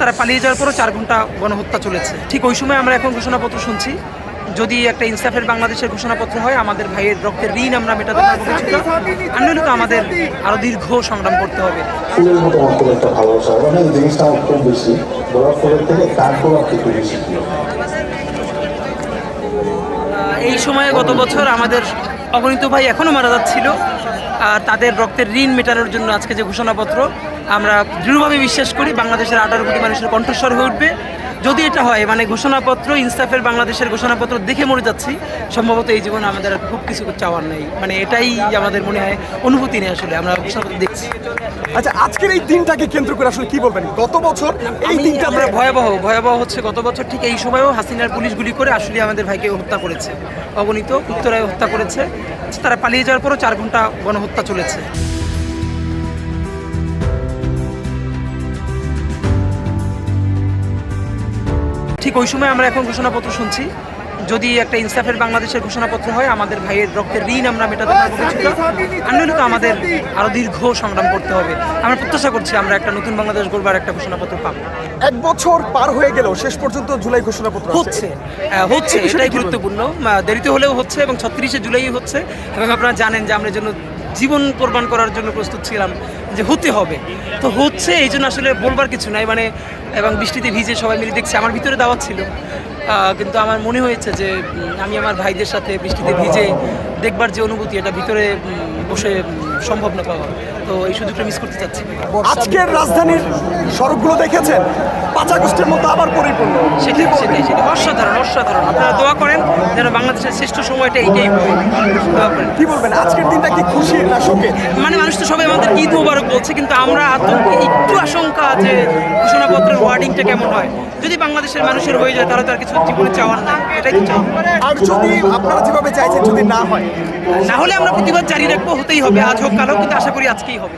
তারা পালিয়ে যাওয়ার পরও 4 ঘন্টা গণহত্যা চলেছে। ঠিক ওই সময় আমরা এখন ঘোষণাপত্র শুনছি, যদি একটা ইনসাফের বাংলাদেশের ঘোষণাপত্র হয়, আমাদের ভাইয়ের রক্তের ঋণ আমরা মেটাতে পারবো কিছুটা, আর নইলে তো আমাদের আরও দীর্ঘ সংগ্রাম করতে হবে। ফুলের মতো অন্তর একটা ভালোবাসা, মানে এই জিনিসটা আমার খুব বেশি, গোলাপ ফুলের থেকে তার গোলাপ একটু বেশি প্রিয়। এই সময়ে গত বছর আমাদের অগণিত ভাই এখনও মারা যাচ্ছিল, আর তাদের রক্তের ঋণ মেটানোর জন্য আজকে যে ঘোষণাপত্র, আমরা দৃঢ়ভাবে বিশ্বাস করি বাংলাদেশের 18 কোটি মানুষের কণ্ঠস্বর হয়ে উঠবে। যদি এটা হয়, মানে ঘোষণাপত্র, ইনসাফের বাংলাদেশের ঘোষণাপত্র দেখে মরে যাচ্ছি, সম্ভবত এই জীবনে আমাদের আর খুব কিছু চাওয়ার নেই, মানে এটাই আমাদের মনে হয়, অনুভূতি নেই আসলে, আমরা ঘোষণাপত্র দেখছি। আচ্ছা, আজকের এই দিনটাকে কেন্দ্র করে আসলে কি বলবেন? গত বছর এই দিনটা আমরা ভয়াবহ হচ্ছে, গত বছর ঠিক এই সময়েও হাসিনার পুলিশ গুলি করে আসলে আমাদের ভাইকে হত্যা করেছে, অগণিত উত্তরায় হত্যা করেছে। তারা পালিয়ে যাওয়ার পরও 4 ঘন্টা গণহত্যা চলেছে। ঠিক ওই সময় আমরা এখন ঘোষণাপত্র শুনছি, যদি একটা ইনসাফের বাংলাদেশের ঘোষণাপত্র হয়, আমাদের ভাইয়ের রক্তের ঋণ আমরা মেটাতে পারবো কিছুটা, আর নইলে তো আমাদের আরও দীর্ঘ সংগ্রাম করতে হবে। আমরা প্রত্যাশা করছি আমরা একটা নতুন বাংলাদেশ গড়বার একটা ঘোষণাপত্র পাবো। 1 বছর পার হয়ে গেল, শেষ পর্যন্ত জুলাই ঘোষণাপত্র হচ্ছে, এটাই গুরুত্বপূর্ণ। দেরিতে হলেও হচ্ছে, এবং 36শে জুলাই হচ্ছে, এবং আপনারা জানেন যে আমরা জন্য জীবন কোরবান করার জন্য প্রস্তুত ছিলাম, যে হতে হবে, তো হচ্ছে। এই জন্য আসলে বলবার কিছু নাই, মানে এবং বৃষ্টিতে ভিজে সবাই মিলে দেখছি, আমার ভিতরে দাওয়াত ছিল, কিন্তু আমার মনে হয়েছে যে আমি আমার ভাইদের সাথে বৃষ্টিতে ভিজে দেখবার যে অনুভূতি, এটা ভিতরে বসে সম্ভব না পাওয়া, তো এই সুযোগটা মিস করতে চাচ্ছি। আজকের রাজধানীর সড়কগুলো দেখেছেন, 5 আগস্টের মতো আবার পরিপূর্ণ। সেটাই অসাধারণ। আপনারা দোয়া করেন যেন বাংলাদেশের শ্রেষ্ঠ সময়টা এইটাই হয়, দোয়া করেন। কি বলবেন, আজকের দিনটা কি খুশির না শোকের? মানে মানুষ তো সবাই আমাদের ঈদ মোবারক বলছে, কিন্তু আমরা একটু আশঙ্কা যে ঘোষণাপত্রের ওয়ার্ডিংটা কেমন হয়। যদি বাংলাদেশের মানুষের হয়ে যায়, তাহলে তার কিছু জীবনে চাওয়ার নাই, এটাই তো চাওয়া। আর যদি আপনারা যেভাবে চাইছেন যদি না হয়, না হলে আমরা প্রতিবাদ জারি রাখবো, হতেই হবে, আজ হোক কাল হোক, কিন্তু আশা করি আজকেই হবে।